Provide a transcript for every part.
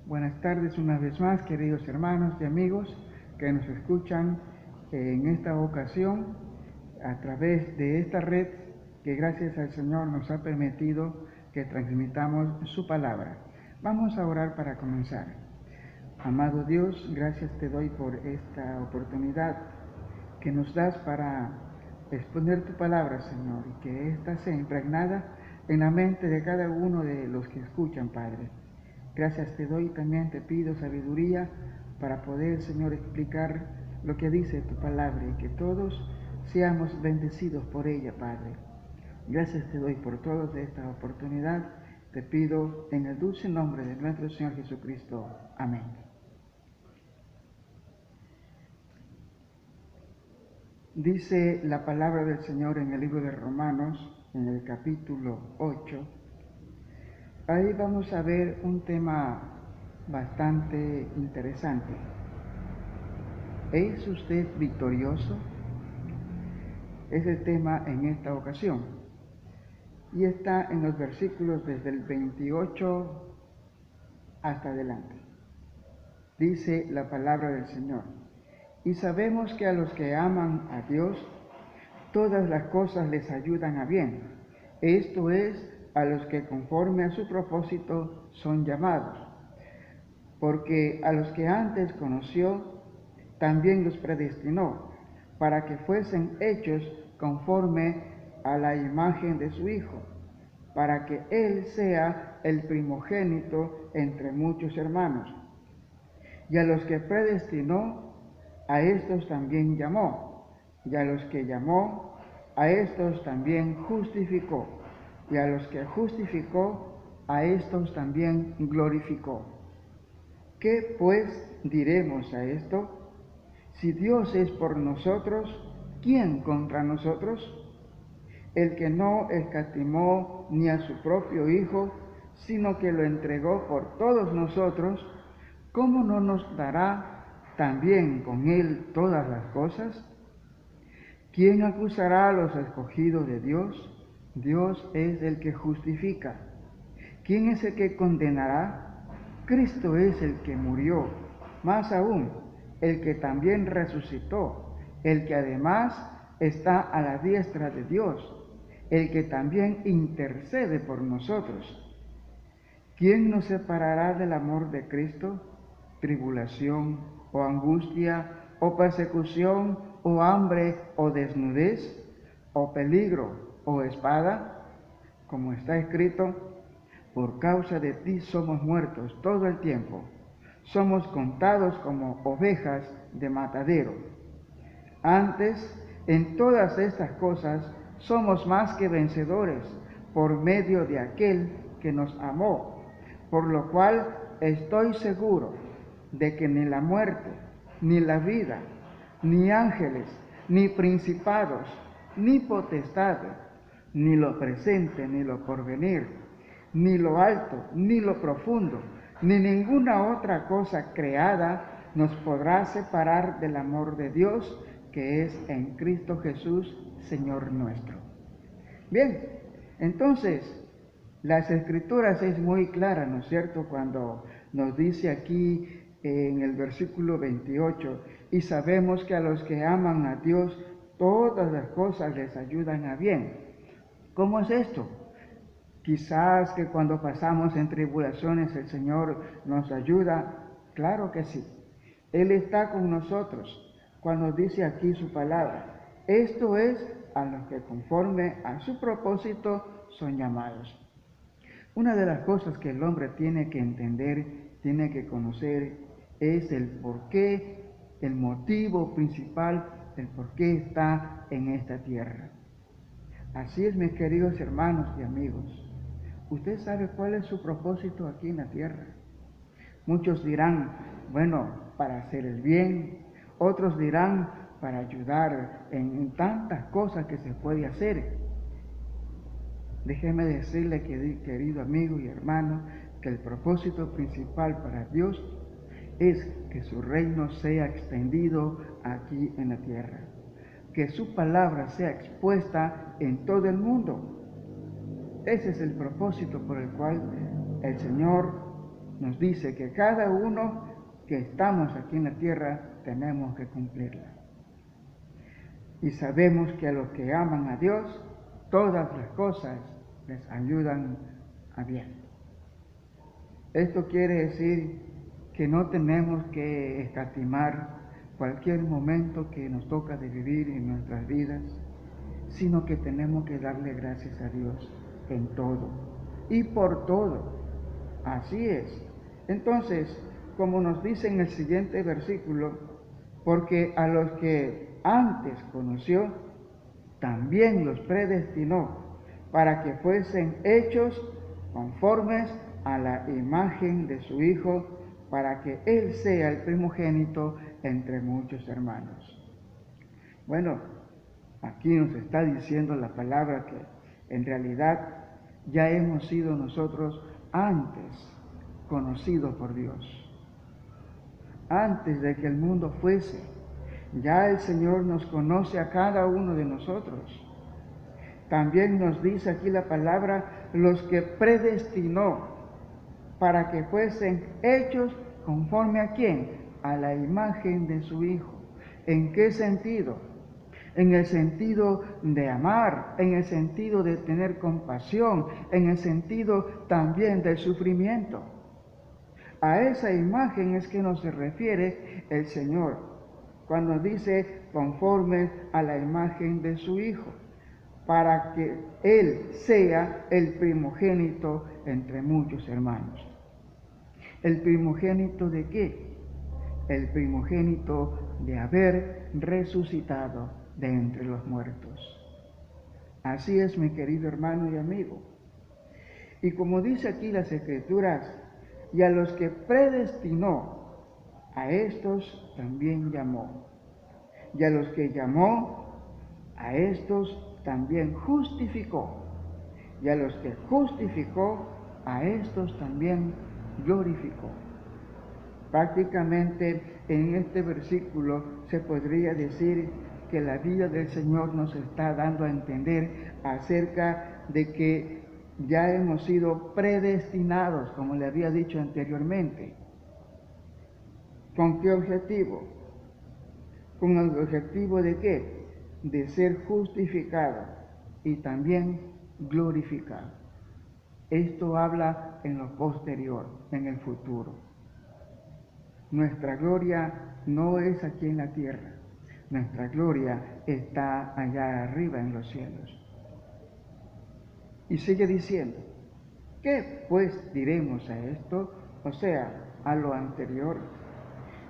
Buenas tardes una vez más, queridos hermanos y amigos que nos escuchan en esta ocasión a través de esta red que gracias al Señor nos ha permitido que transmitamos su palabra. Vamos a orar para comenzar. Amado Dios, gracias te doy por esta oportunidad que nos das para exponer tu palabra, Señor, y que ésta sea impregnada en la mente de cada uno de los que escuchan, Padre. Gracias te doy, también te pido sabiduría para poder, Señor, explicar lo que dice tu palabra y que todos seamos bendecidos por ella, Padre. Gracias te doy por toda esta oportunidad. Te pido en el dulce nombre de nuestro Señor Jesucristo. Amén. Dice la palabra del Señor en el libro de Romanos, en el capítulo 8. Ahí vamos a ver un tema bastante interesante. ¿Es usted victorioso? Es el tema en esta ocasión. Y está en los versículos desde el 28 hasta adelante. Dice la palabra del Señor. Y sabemos que a los que aman a Dios, todas las cosas les ayudan a bien. Esto es, a los que conforme a su propósito son llamados. Porque a los que antes conoció, también los predestinó, para que fuesen hechos conforme a la imagen de su Hijo, para que Él sea el primogénito entre muchos hermanos. Y a los que predestinó, a estos también llamó, y a los que llamó, a estos también justificó, y a los que justificó, a estos también glorificó. ¿Qué pues diremos a esto? Si Dios es por nosotros, ¿quién contra nosotros? El que no escatimó ni a su propio Hijo, sino que lo entregó por todos nosotros, ¿cómo no nos dará también con Él todas las cosas? ¿Quién acusará a los escogidos de Dios? Dios es el que justifica. ¿Quién es el que condenará? Cristo es el que murió, más aún, el que también resucitó, el que además está a la diestra de Dios, el que también intercede por nosotros. ¿Quién nos separará del amor de Cristo? ¿Tribulación, o angustia, o persecución, o hambre, o desnudez, o peligro, o espada? Como está escrito, por causa de ti somos muertos todo el tiempo. Somos contados como ovejas de matadero. Antes, en todas estas cosas, somos más que vencedores por medio de aquel que nos amó, por lo cual estoy seguro de que ni la muerte, ni la vida, ni ángeles, ni principados, ni potestades, ni lo presente, ni lo porvenir, ni lo alto, ni lo profundo, ni ninguna otra cosa creada nos podrá separar del amor de Dios que es en Cristo Jesús, Señor nuestro. Bien, entonces, las Escrituras es muy clara, ¿no es cierto?, cuando nos dice aquí en el versículo 28, y sabemos que a los que aman a Dios, todas las cosas les ayudan a bien. ¿Cómo es esto? Quizás que cuando pasamos en tribulaciones el Señor nos ayuda. Claro que sí. Él está con nosotros cuando dice aquí su palabra. Esto es a los que conforme a su propósito son llamados. Una de las cosas que el hombre tiene que entender, tiene que conocer, es el porqué, el motivo principal, el por qué está en esta tierra. Así es, mis queridos hermanos y amigos. ¿Usted sabe cuál es su propósito aquí en la tierra? Muchos dirán, bueno, para hacer el bien. Otros dirán, para ayudar en tantas cosas que se puede hacer. Déjeme decirle, querido amigo y hermano, que el propósito principal para Dios es que su reino sea extendido aquí en la tierra. Que su palabra sea expuesta en todo el mundo. Ese es el propósito por el cual el Señor nos dice que cada uno que estamos aquí en la tierra tenemos que cumplirla. Y sabemos que a los que aman a Dios, todas las cosas les ayudan a bien. Esto quiere decir que no tenemos que escatimar cualquier momento que nos toca de vivir en nuestras vidas, sino que tenemos que darle gracias a Dios en todo y por todo. Así es. Entonces, como nos dice en el siguiente versículo, porque a los que antes conoció, también los predestinó para que fuesen hechos conformes a la imagen de su Hijo, para que Él sea el primogénito entre muchos hermanos. Bueno, aquí nos está diciendo la palabra que en realidad ya hemos sido nosotros antes conocidos por Dios. Antes de que el mundo fuese, ya el Señor nos conoce a cada uno de nosotros. También nos dice aquí la palabra, los que predestinó para que fuesen hechos conforme a quién, a la imagen de su Hijo. ¿En qué sentido? En el sentido de amar, en el sentido de tener compasión, en el sentido también del sufrimiento. A esa imagen es que nos se refiere el Señor, cuando dice conforme a la imagen de su Hijo, para que Él sea el primogénito entre muchos hermanos. ¿El primogénito de qué? El primogénito de haber resucitado de entre los muertos. Así es, mi querido hermano y amigo. Y como dice aquí las Escrituras, y a los que predestinó, a estos también llamó. Y a los que llamó, a estos también justificó. Y a los que justificó, a estos también glorificó. Prácticamente en este versículo se podría decir que la vida del Señor nos está dando a entender acerca de que ya hemos sido predestinados, como le había dicho anteriormente. ¿Con qué objetivo? ¿Con el objetivo de qué? De ser justificado y también glorificado. Esto habla en lo posterior, en el futuro. Nuestra gloria no es aquí en la tierra. Nuestra gloria está allá arriba en los cielos. Y sigue diciendo, ¿qué pues diremos a esto? O sea, a lo anterior.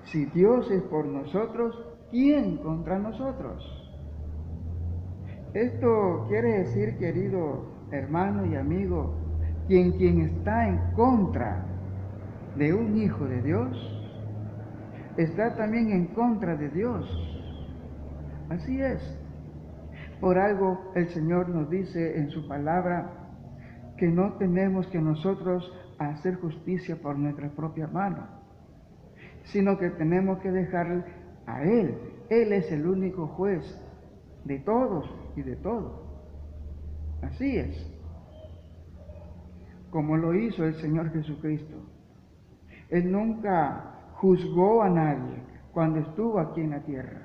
Si Dios es por nosotros, ¿quién contra nosotros? Esto quiere decir, querido hermano y amigo, quien está en contra de un hijo de Dios, está también en contra de Dios. Así es. Por algo el Señor nos dice en su palabra que no tenemos que nosotros hacer justicia por nuestra propia mano, sino que tenemos que dejar a Él. Él es el único juez de todos y de todo. Así es. Como lo hizo el Señor Jesucristo. Él nunca juzgó a nadie cuando estuvo aquí en la tierra.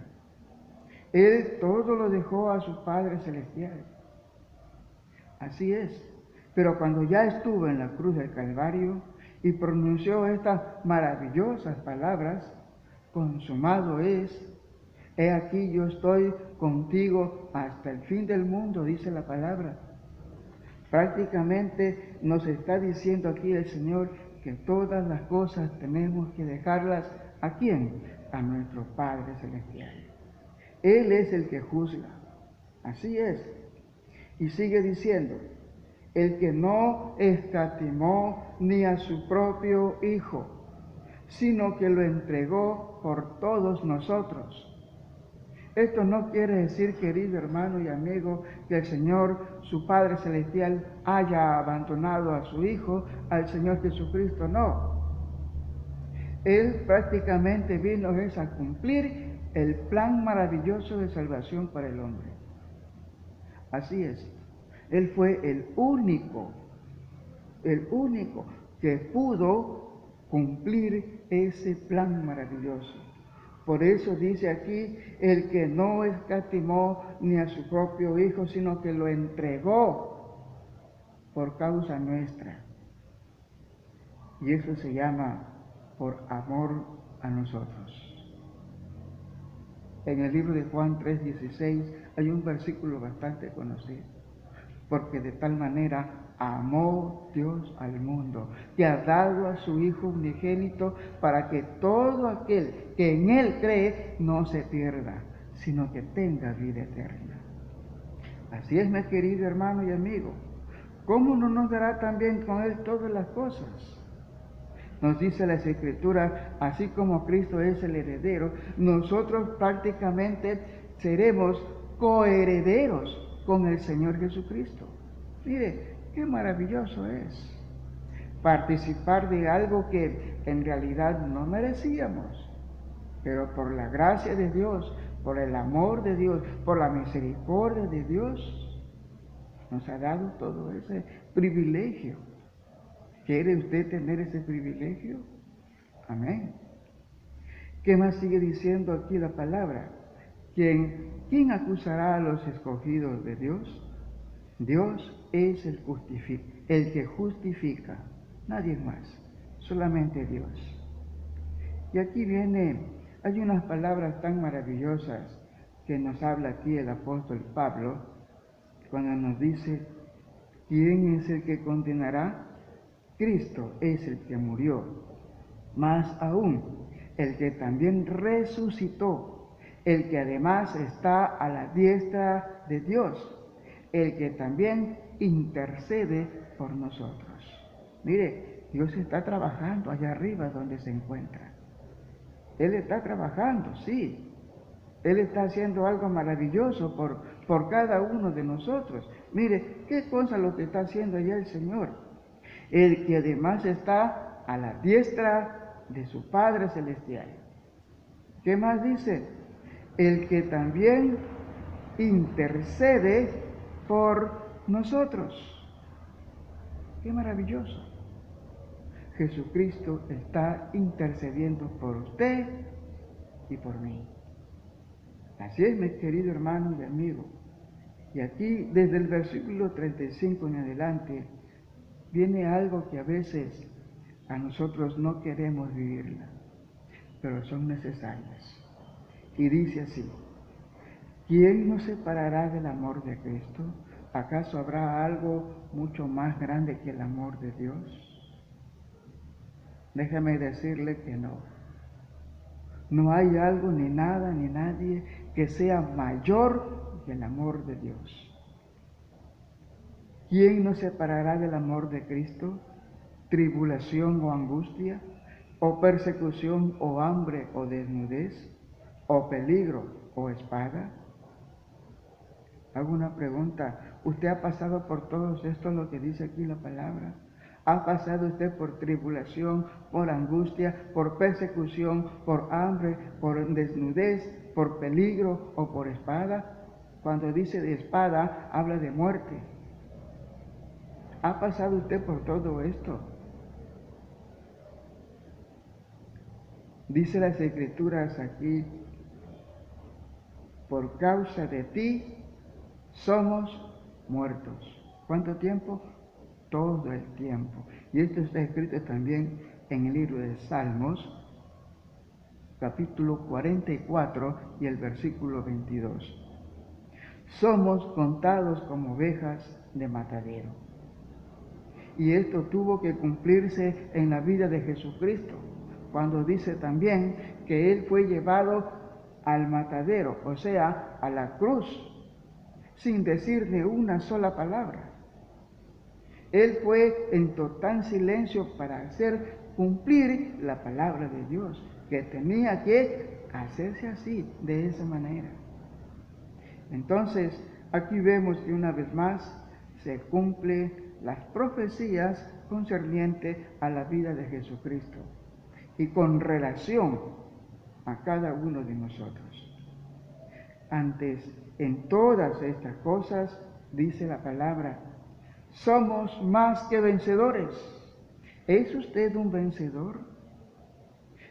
Él todo lo dejó a su Padre Celestial. Así es. Pero cuando ya estuvo en la cruz del Calvario y pronunció estas maravillosas palabras, consumado es, he aquí yo estoy contigo hasta el fin del mundo, dice la palabra. Prácticamente nos está diciendo aquí el Señor que todas las cosas tenemos que dejarlas ¿a quién? A nuestro Padre Celestial. Él es el que juzga. Así es. Y sigue diciendo, el que no escatimó ni a su propio Hijo, sino que lo entregó por todos nosotros. Esto no quiere decir, querido hermano y amigo, que el Señor, su Padre Celestial, haya abandonado a su Hijo, al Señor Jesucristo, no. Él prácticamente vino a cumplir el plan maravilloso de salvación para el hombre. Así es. Él fue el único que pudo cumplir ese plan maravilloso. Por eso dice aquí, el que no escatimó ni a su propio Hijo, sino que lo entregó por causa nuestra. Y eso se llama por amor a nosotros. En el libro de Juan 3:16 hay un versículo bastante conocido. Porque de tal manera amó Dios al mundo, que ha dado a su Hijo unigénito para que todo aquel que en Él cree no se pierda, sino que tenga vida eterna. Así es, mi querido hermano y amigo. ¿Cómo no nos dará también con Él todas las cosas? Nos dice las Escrituras, así como Cristo es el heredero, nosotros prácticamente seremos coherederos con el Señor Jesucristo. Mire, qué maravilloso es participar de algo que en realidad no merecíamos, pero por la gracia de Dios, por el amor de Dios, por la misericordia de Dios, nos ha dado todo ese privilegio. ¿Quiere usted tener ese privilegio? Amén. ¿Qué más sigue diciendo aquí la palabra? ¿Quién acusará a los escogidos de Dios? Dios es el que justifica, nadie más, solamente Dios. Y aquí hay unas palabras tan maravillosas que nos habla aquí el apóstol Pablo, cuando nos dice, ¿quién es el que condenará? Cristo es el que murió, más aún, el que también resucitó, el que además está a la diestra de Dios, el que también intercede por nosotros. Mire, Dios está trabajando allá arriba donde se encuentra. Él está trabajando, sí. Él está haciendo algo maravilloso por cada uno de nosotros. Mire, qué cosa lo que está haciendo allá el Señor. El que además está a la diestra de su Padre Celestial. ¿Qué más dice? El que también intercede por nosotros. ¡Qué maravilloso! Jesucristo está intercediendo por usted y por mí. Así es, mi querido hermano y amigo. Y aquí, desde el versículo 35 en adelante, viene algo que a veces a nosotros no queremos vivirla, pero son necesarias. Y dice así, ¿quién nos separará del amor de Cristo? ¿Acaso habrá algo mucho más grande que el amor de Dios? Déjame decirle que no. No hay algo, ni nada, ni nadie que sea mayor que el amor de Dios. ¿Quién nos separará del amor de Cristo? ¿Tribulación o angustia? ¿O persecución o hambre o desnudez? ¿O peligro o espada? Hago una pregunta. ¿Usted ha pasado por todo esto, lo que dice aquí la palabra? ¿Ha pasado usted por tribulación, por angustia, por persecución, por hambre, por desnudez, por peligro o por espada? Cuando dice de espada, habla de muerte. ¿Ha pasado usted por todo esto? Dice las Escrituras aquí, por causa de ti somos muertos. ¿Cuánto tiempo? Todo el tiempo. Y esto está escrito también en el libro de Salmos, capítulo 44 y el versículo 22. Somos contados como ovejas de matadero. Y esto tuvo que cumplirse en la vida de Jesucristo, cuando dice también que Él fue llevado al matadero, o sea, a la cruz, sin decir ni una sola palabra. Él fue en total silencio para hacer cumplir la palabra de Dios, que tenía que hacerse así, de esa manera. Entonces, aquí vemos que una vez más se cumplen las profecías concernientes a la vida de Jesucristo y con relación a cada uno de nosotros. Antes, en todas estas cosas, dice la palabra, somos más que vencedores. ¿Es usted un vencedor?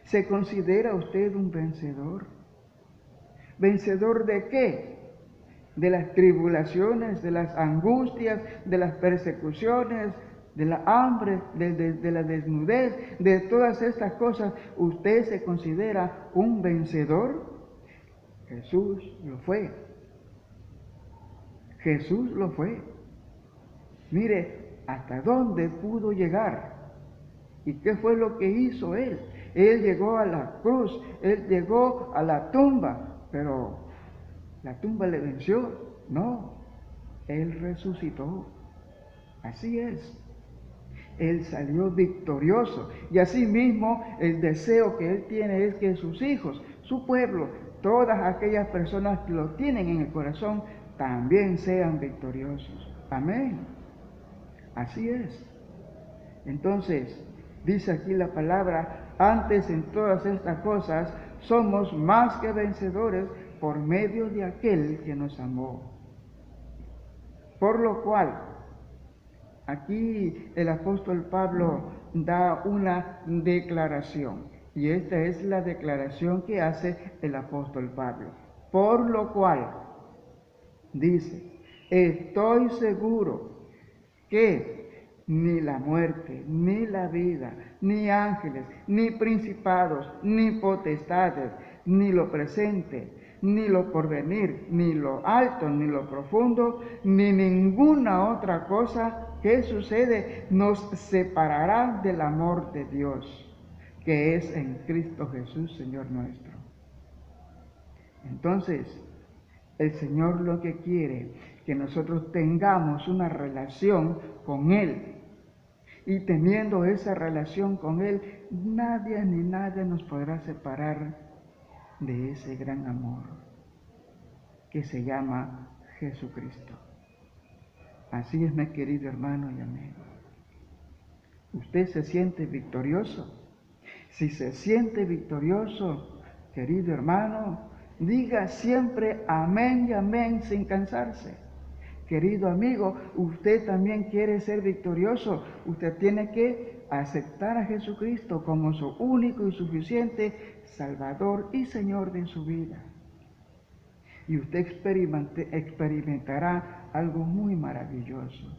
¿Se considera usted un vencedor? ¿Vencedor de qué? De las tribulaciones, de las angustias, de las persecuciones, de la hambre, de la desnudez, de todas estas cosas. ¿Usted se considera un vencedor? Jesús lo fue. Jesús lo fue. Mire, ¿hasta dónde pudo llegar? ¿Y qué fue lo que hizo Él? Él llegó a la cruz, Él llegó a la tumba, pero ¿la tumba le venció? No, Él resucitó. Así es. Él salió victorioso. Y así mismo el deseo que Él tiene es que sus hijos, su pueblo, todas aquellas personas que lo tienen en el corazón, también sean victoriosos. Amén. Así es. Entonces, dice aquí la palabra, antes en todas estas cosas somos más que vencedores por medio de aquel que nos amó. Por lo cual, aquí el apóstol Pablo da una declaración, y esta es la declaración que hace el apóstol Pablo. Por lo cual, dice, estoy seguro que ni la muerte, ni la vida, ni ángeles, ni principados, ni potestades, ni lo presente, ni lo porvenir, ni lo alto, ni lo profundo, ni ninguna otra cosa que sucede nos separará del amor de Dios, que es en Cristo Jesús, Señor nuestro. Entonces, el Señor lo que quiere, que nosotros tengamos una relación con Él. Y teniendo esa relación con Él, nadie ni nadie nos podrá separar de ese gran amor que se llama Jesucristo. Así es, mi querido hermano y amigo. ¿Usted se siente victorioso? Si se siente victorioso, querido hermano, diga siempre amén y amén sin cansarse. Querido amigo, usted también quiere ser victorioso. Usted tiene que aceptar a Jesucristo como su único y suficiente Salvador y Señor de su vida. Y usted experimentará algo muy maravilloso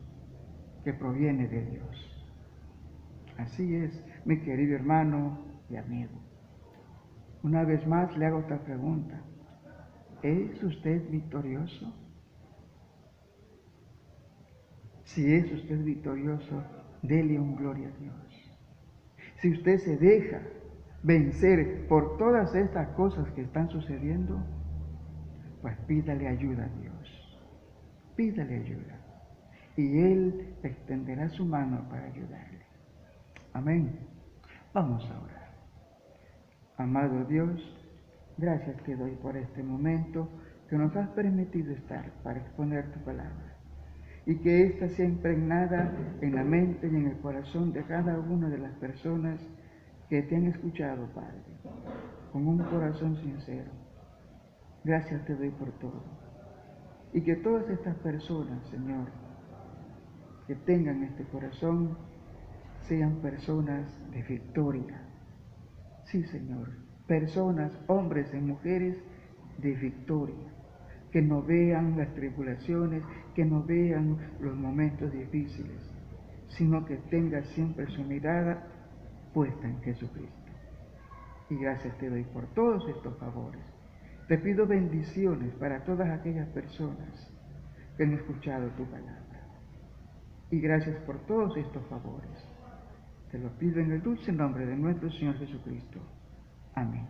que proviene de Dios. Así es, mi querido hermano y amigo. Una vez más le hago esta pregunta. ¿Es usted victorioso? Si es usted victorioso, dele un gloria a Dios. Si usted se deja vencer por todas estas cosas que están sucediendo, pues pídale ayuda a Dios. Pídale ayuda. Y Él extenderá su mano para ayudarle. Amén. Vamos a orar. Amado Dios, gracias te doy por este momento que nos has permitido estar para exponer tu palabra. Y que ésta sea impregnada en la mente y en el corazón de cada una de las personas que te han escuchado, Padre, con un corazón sincero. Gracias te doy por todo. Y que todas estas personas, Señor, que tengan este corazón, sean personas de victoria. Sí, Señor, personas, hombres y mujeres de victoria. Que no vean las tribulaciones, que no vean los momentos difíciles, sino que tengan siempre su mirada puesta en Jesucristo. Y gracias te doy por todos estos favores. Te pido bendiciones para todas aquellas personas que han escuchado tu palabra. Y gracias por todos estos favores. Te lo pido en el dulce nombre de nuestro Señor Jesucristo. Amén.